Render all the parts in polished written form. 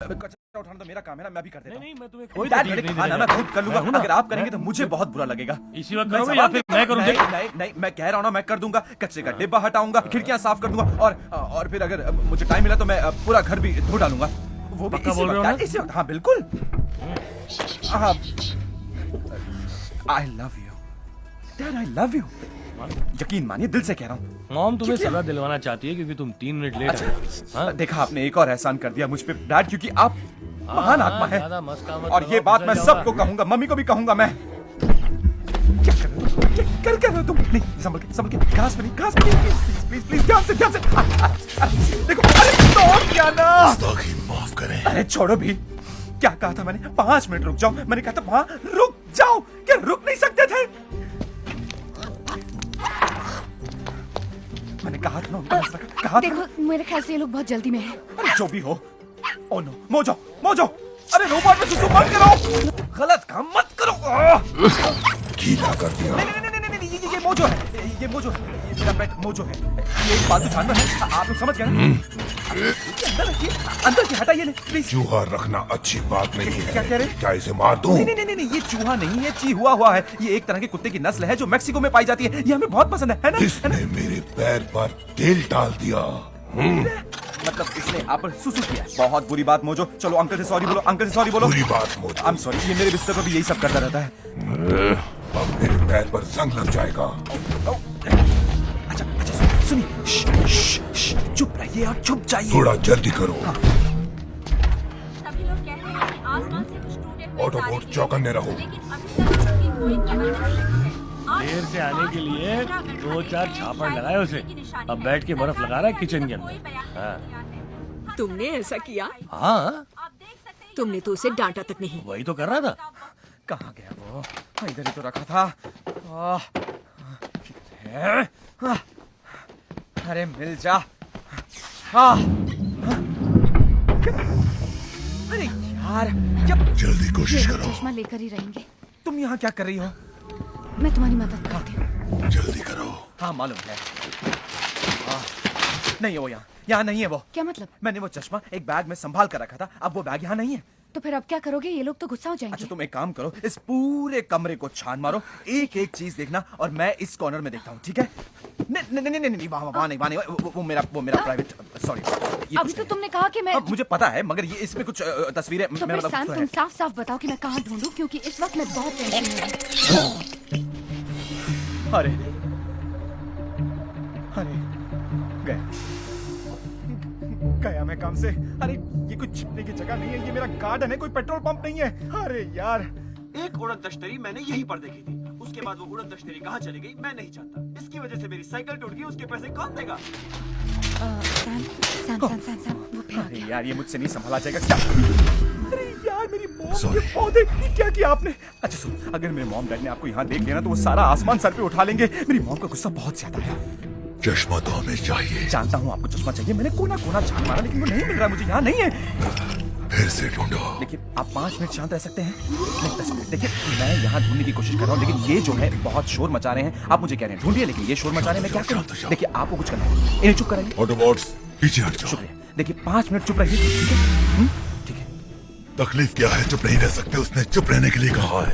कचरा उठाना तो मेरा काम है ना, मैं भी कर देता हूँ। नहीं मैं तुम्हें कोई डैड, मैंने खाना मैं खुद कर लूंगा। अगर आप करेंगे तो मुझे बहुत बुरा लगेगा। इसी वक्त करोगे या फिर मैं करूँ? नहीं, मैं कह रहा हूँ ना, मैं कर दूंगा। कचरे का डिब्बा हटाऊंगा, खिड़कियां साफ कर दूंगा और फिर अगर मुझे टाइम मिला तो मैं पूरा घर भी धो डालूंगा। वो भी इसी वक्त, इसी वक्त। हाँ बिल्कुल। I love you dad, I love you. यकीन मानिए, दिल से कह रहा हूँ। मॉम तुम्हें सजा दिलवाना चाहती है क्योंकि तुम 3 मिनट लेट आए। देखा, आपने एक और एहसान कर दिया मुझ पे डैड, क्योंकि आप महान आत्मा है। और ये बात मैं सबको कहूंगा, मम्मी को भी कहूंगा मैं। क्या कर रहे हो तुम? नहीं, संभल के, घास पे नहीं, प्लीज ध्यान से। देखो, अरे तो क्या ना, माफ करें। अरे छोड़ो भी। क्या कहा था मैंने? 5 मिनट रुक जाओ। मैंने कहा था वहां रुक जाओ। क्या रुक नहीं सकते थे? मैंने कहा था ना उनका मसला कहा था। देखो, मेरे ख्याल से ये लोग बहुत जल्दी में हैं। अरे जो भी हो। Oh no, Mojo. अरे रोबोट में सुसु मत करो, गलत काम मत करो। गीला कर दिया। नहीं, ये मोजो है, ये मेरा पेट मोजो है। ये एक पालतू जानवर है, आप लोग समझ गए ना? अंदर की हटाइए, प्लीज। चूहा रखना अच्छी बात नहीं है। क्या कह रहे हैं? क्या इसे मार दूं? नहीं, ये चूहा नहीं है, चीहुआ हुआ है। ये एक तरह के कुत्ते की नस्ल है जो मैक्सिको में पाई जाती है। ये हमें बहुत पसंद है ना? इसने मेरे पैर पर तेल डाल दिया। मतलब इसने आप पर सुसु किया। बहुत बुरी बात मोजो। चलो अंकल से सॉरी बोलो। बुरी बात मोजो। I am sorry. ये मेरे बिस्तर पर भी यही सब करता रहता है। अब मेरे पैर पर जंग लग जाएगा। अच्छा, सुनिए, चुप रहिए और चुप जाइए। थोड़ा जल्दी करो। सभी लोग कहते हैं कि आसमान से कुछ टूटे हुए ऑटोबोट तारे चौकन्ने रहो। लेकिन अभी तक उसकी कोई खबर नहीं है। देर से आने के लिए 2-4 छापड़ लगाए उसे। अब बैठ के बर्फ लगा रहा है किचन के अंदर। तुमने ऐसा किया? हाँ, तुमने तो उसे डांटा तक नहीं। वही तो कर रहा था। कहाँ गया वो? इधर ही तो रखा था। अरे मिल जा। अरे यार, जल्दी कोशिश करो। चश्मा लेकर ही रहेंगे। तुम यहाँ क्या कर रही हो? मैं तुम्हारी मदद करती हूँ। जल्दी करो। हाँ मालूम है। नहीं, वो यहाँ नहीं है वो। क्या मतलब? मैंने वो चश्मा एक बैग में संभाल कर रखा था, अब वो बैग यहाँ नहीं है। तो फिर अब क्या करोगे? ये लोग तो गुस्सा हो जाएंगे। अच्छा, तुम एक काम करो, इस पूरे कमरे को छान मारो, एक चीज देखना और मैं इस कॉर्नर में देखता हूँ, ठीक है? नहीं, वहाँ नहीं, वो मेरा प्राइवेट, सॉरी। अभी तो तुमने कहा कि मैं। मुझे पता है, मगर ये इसमें कुछ तस्वीरें। तो फिर सैम, तुम साफ बताओ कि मैं कहाँ ढूंढूं, क्योंकि इस वक्त मैं बहुत टेंशन में हूँ। अरे गया मैं काम से। अरे ये कुछ छिपने की जगह नहीं है, ये मेरा गार्डन है, कोई पेट्रोल पंप नहीं है। अरे यार, एक उड़न दश्तरी मैंने यहीं पर देखी थी। उसके बाद वो उड़न दश्तरी कहाँ चली गई मैं नहीं जानता। इसकी वजह से मेरी साइकिल टूट गई, उसके पैसे कौन देगा? सैम, वो फिर आ अरे गया। यार, ये मुझसे नहीं संभाला जाएगा। क्या? अरे यार, मेरी मॉम के पौधे, क्या किया आपने? अच्छा सुन, अगर मेरे मॉम डैड ने आपको यहाँ देख लिया ना तो वो सारा आसमान सर पे उठा लेंगे। मेरी मॉम का गुस्सा बहुत ज्यादा है। चश्मा तो हमें चाहिए। जानता हूँ आपको चश्मा चाहिए, मैंने कोना छान मारा लेकिन वो नहीं मिल रहा, मुझे यहाँ नहीं है। फिर से ढूंढो। देखिए, आप 5 मिनट शांत रह सकते हैं? नहीं, 10 मिनट। देखिए, मैं यहाँ ढूंढने की कोशिश कर रहा हूँ, लेकिन ये जो है बहुत शोर मचा रहे हैं। आप मुझे कह रहे हैं ढूंढिए, लेकिन ये शोर मचा रहे हैं, मैं क्या करूँ? देखिए, आपको कुछ करना है, इन्हें चुप कराइए। ऑटोबोट्स पीछे हट जाओ। शुक्रिया। देखिए, 5 मिनट चुप रहिए, ठीक है? ठीक है। तकलीफ क्या है? चुप नहीं रह सकते, उसने चुप रहने के लिए कहा है।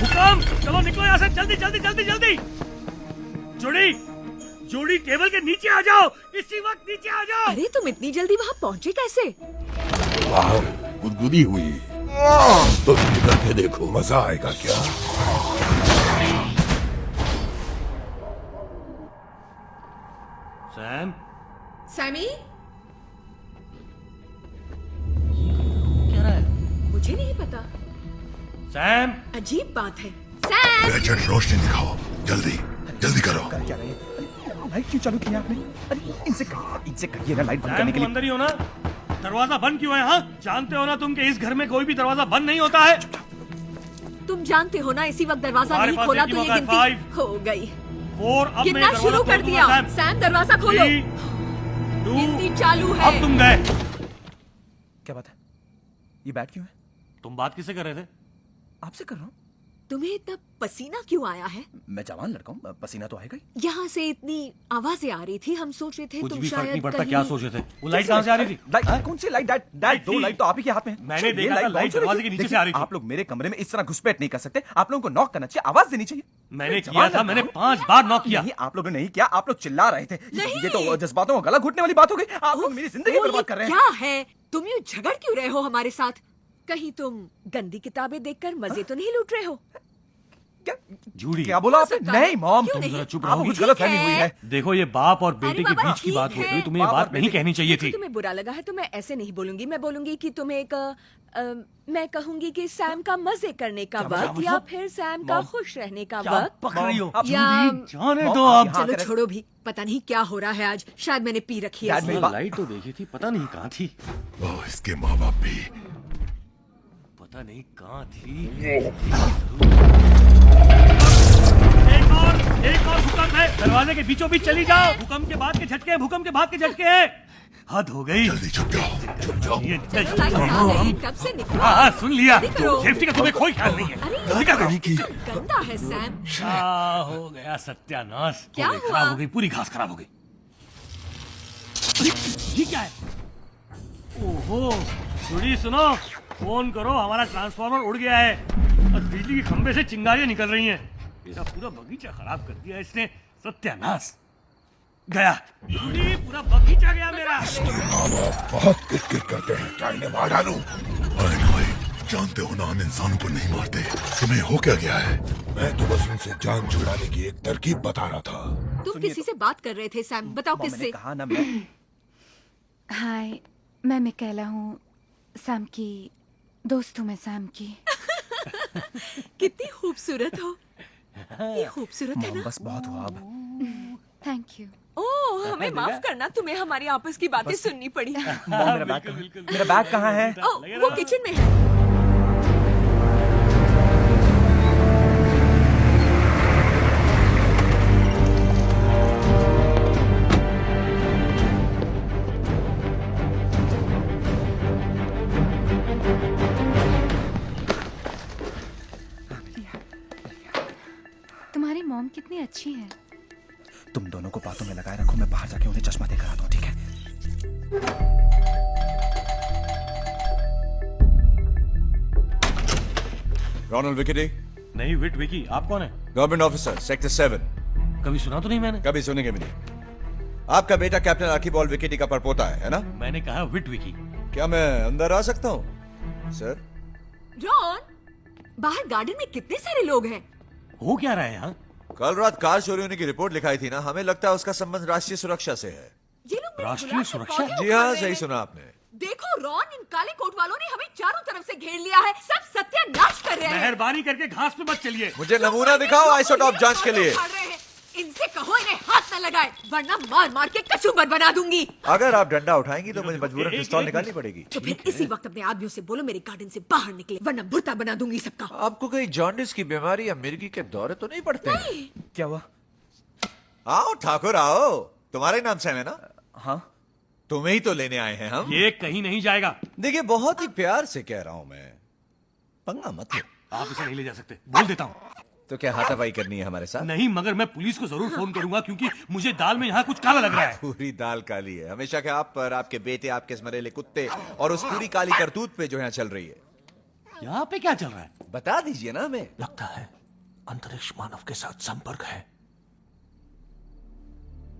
हुकम, चलो निकलो यहाँ से, जल्दी। जोड़ी टेबल के नीचे आ जाओ, इसी वक्त नीचे आ जाओ। अरे तुम इतनी जल्दी वहाँ पहुँचे कैसे? वाह, गुदगुदी हुई। तो करके देखो, मजा आएगा क्या? सैम, सैमी, क्या रहा है? मुझे नहीं पता। सैम, अजीब बात है। सैम, गैजेट रोशनी दिखाओ, जल्दी करो। कर क्या रहे हैं? लाइट क्यों चालू की आपने? अरे इनसे कहिए ना लाइट बंद करने सैम के तुम लिए। अंदर ही हो ना? दरवाजा बंद क्यों है? हाँ, जानते हो ना तुम कि इस घर में कोई भी दरवाजा बंद नहीं होता है। तुम जानते हो ना इसी वक्त दरवाजा हमारे नहीं पास खोला एक ही तो ये मौका है, गिनती 5, हो गई। 4, अब मैं गिनना दरवाजा शुरू कर खोल दिया। दूंगा, सैम दरवाजा खोलो। 3, 2, गिनती चालू है। अब तुम गए। क्या बात है? ये बैट क्यों है? तुम बात किससे कर रहे थे? आपसे कर रहा हूँ। तुम्हें इतना पसीना क्यों आया है? मैं जवान लड़का हूँ, पसीना तो आएगा ही। यहाँ से इतनी आवाजें आ रही थी, हम सोच रहे थे कुछ तुम भी फर्क नहीं शायद पड़ता, क्या सोच रहे थे? वो लाइट कहाँ से आ रही थी? लाइट कौन सी लाइट? डैड दो थी। लाइट तो आप ही के हाथ में है। मैंने ये देखा था, कौन लाइट सी दरवाजे के नीचे से आ रही थी। आप लोग मेरे कमरे में इस तरह घुसपैठ नहीं कर सकते। आप लोगों को नॉक करना चाहिए, आवाज देनी चाहिए। मैंने किया था, मैंने 5 बार नॉक किया। नहीं, आप लोगों ने नहीं किया, आप लोग चिल्ला रहे थे। नहीं। ये तो जज्बातों को गला घुटने वाली बात हो गई। आप लोग मेरी जिंदगी वो बर्बाद ये कर रहे हैं। क्या है? तुम यूं झगड़ क्यों रहे हो हमारे साथ? कहीं तुम गंदी किताबें देखकर मजे तो नहीं लूट रहे हो? झूठी। क्या बोला हो आपने? सकता है। नहीं मॉम, क्यों तुम नहीं? जरा चुप आप रहो, कुछ ठीक गलतफहमी हुई है। देखो, ये बाप और बेटे अरे के बाबा, बीच की ठीक बात हो है। रही, तुम्हें ये बाप और बात नहीं बेटे- कहनी चाहिए थी। तुम्हें बुरा लगा है तो मैं ऐसे नहीं बोलूंगी। मैं बोलूंगी कि तुम्हें एक मैं कहूंगी कि सैम का मजे करने का वक्त या फिर सैम का खुश रहने का क्या वक्त। पक रही हो? या जाने मॉम, दो आप आप। यहाँ चलो आकर- छोड़ो भी, पता नहीं क्या हो रहा है आज। शायद मैंने पी रखी है डैड, मेरी इसलिए। बात- लाइट तो देखी थी, पता नहीं कहाँ थी। ओह, इसके माँ बाप भी। पता नहीं कहाँ थी। एक और भूकंप है, दरवाजे के बीचों बीच चली जाओ। भूकंप के बाद के झटके, भूकंप के बाद के झटके हैं। हद हो गई। जल्दी छुप जाओ, छुप जाओ। ये चलो लाइट आ गई, कब से निकला? हाँ, सुन लिया। जल्दी करो। सेफ्टी का तुम्हें कोई ख्याल नहीं है। अरे जल्दी कर दो। की गंदा है सैम। हो गया सत्यानाश। क्या पूरी हुआ? खराब हो गई, पूरी घास खराब हो गई। अरे, ये क्या है? ओहो, सुड़ी सुनो, फोन करो, हमारा ट्रांसफार्मर उड़ गया है और बिजली के खंभे से चिंगारियां निकल रही हैं। मेरा पूरा बगीचा खराब कर दिया इसने। सत्यानाश गया, सुड़ी, पूरा बगीचा गया मेरा। माँ बाप बहुत किट करते हैं, क्या इन्हें मार डालूं? अरे भाई, जानते हो ना, हम इंसानों को नहीं मारते। तुम्हें हो क्या गया है? मैं तो बस उनसे जान छुड़ाने की एक तरकीब बता रहा था। तुम किसी से बात कर रहे थे सैम, बताओ मॉम, मैंने किससे? कहा ना मैं हाय, मैं मिकाela हूँ, सैम की दोस्त हूँ मैं सैम की। कितनी खूबसूरत हो। ये खूबसूरत है मॉम, ना? बस बहुत हुआ अब। Thank you. ओह, हमें माफ करना, तुम्हें हमारी आपस की बातें सुननी पड़ी। मॉम, मेरा बैग कहाँ है? मेरा बैग कहाँ है? ओह, वो किचन में है। तुम्हारी मॉम कितनी अच्छी है। तुम दोनों को बातों में लगाए रखो, मैं बाहर जाके उन्हें चश्मा देकर आता हूँ, ठीक है? रोनाल्ड विकेटी, नहीं, विट विकी, आप कौन है? Government officer, sector 7। कभी सुना तो नहीं मैंने। कभी सुनेंगे भी नहीं। आपका बेटा कैप्टन आर्कीबॉल्ड विकेटी का परपोता है ना? मैंने कहा विट विकी। क्या मैं अंदर आ सकता हूँ, सर? जॉन, बाहर गार्डन में कितने सारे लोग हैं। हो क्या रहा है यहाँ? कल रात कार चोरी होने की रिपोर्ट लिखाई थी ना, हमें लगता है उसका संबंध राष्ट्रीय सुरक्षा से है। ये लोग मेरे राष्ट्रीय गुलाब के सुरक्षा? पौधे जी उखाड़ हाँ, रहे सही हैं। सुना आपने। देखो रॉन, इन काले कोट वालों ने हमें चारों तरफ से घेर लिया है। सब सत्यानाश कर रहे हैं। मेहरबानी करके घास पे मत चलिए। मुझे नमूना दिखाओ आइसोटॉप जांच के लिए। उखाड़ रहे हैं। इनसे कहो इन्हें हाथ न लगाए, वरना मार मार के कचूबर बना दूंगी। अगर आप डंडा उठाएंगी तो मुझे मजबूरन पिस्तौल निकालनी पड़ेगी। तो फिर इसी वक्त अपने आदमियों से बोलो मेरे गार्डन से बाहर निकले, वरना भुर्ता बना दूंगी सबका। आपको कहीं जॉन्डिस की बीमारी या मिर्गी के दौरे तो नहीं पड़ते हैं? क्या हुआ? आओ ठाकुर आओ, तुम्हारा ही नाम सैम है ना? हाँ, तुम्हें ही तो लेने आए हैं हम। ये कहीं नहीं जाएगा। देखिए, बहुत ही प्यार से कह रहा हूं मैं, पंगा मत लो। आप इसे नहीं ले जा सकते, बोल देता हूँ। तो क्या हाथापाई करनी है हमारे साथ? नहीं, मगर मैं पुलिस को जरूर फोन करूंगा क्योंकि मुझे दाल में यहाँ कुछ काला लग रहा है। पूरी दाल काली है, हमेशा के आप पर, आपके बेटे, आपके स्मरेले कुत्ते और उस पूरी काली करतूत पे जो यहाँ चल रही है। यहाँ पे क्या चल रहा है? बता दीजिए ना हमें। लगता है अंतरिक्ष मानव के साथ संपर्क है।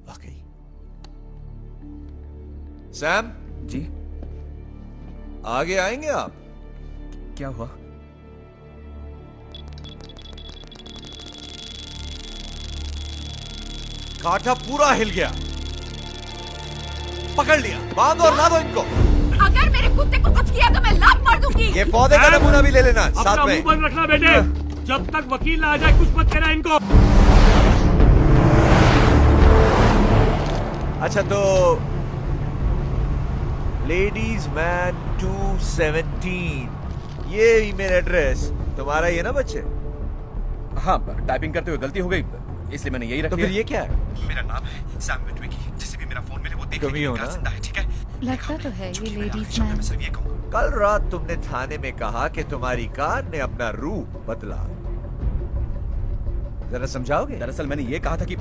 वाकई। सैम जी, आगे आएंगे आप? क्या हुआ? कांटा पूरा हिल गया। पकड़ लिया, बांधो और लादो इनको। अगर मेरे कुत्ते को कुछ किया तो मैं लात मार दूंगी। ये पौधे का नमूना भी ले लेना अपना साथ मुंह में। बंद रखना बेटे, जब तक वकील ना आ जाए कुछ मत कहना इनको। अच्छा तो लेडीज मैन 217, ये ईमेल एड्रेस तुम्हारा ही है ना बच्चे? हाँ, टाइपिंग करते हुए गलती हो गई, इसलिए मैंने यही रख तो लिया। फिर ये क्या है? मेरा नाम है सैम विटविकी। जिसे भी मेरा फोन मिले वो देख कभी हो ना? जिंदा है, ठीक है? लगता तो है ये लेडीज मैं मैन। सिर्फ ये कहूंगा। कल रात तुमने थाने में कहा कि तुम्हारी कार ने अपना रूप बदला। जरा समझाओगे? दरअसल मैंने ये कहा था कि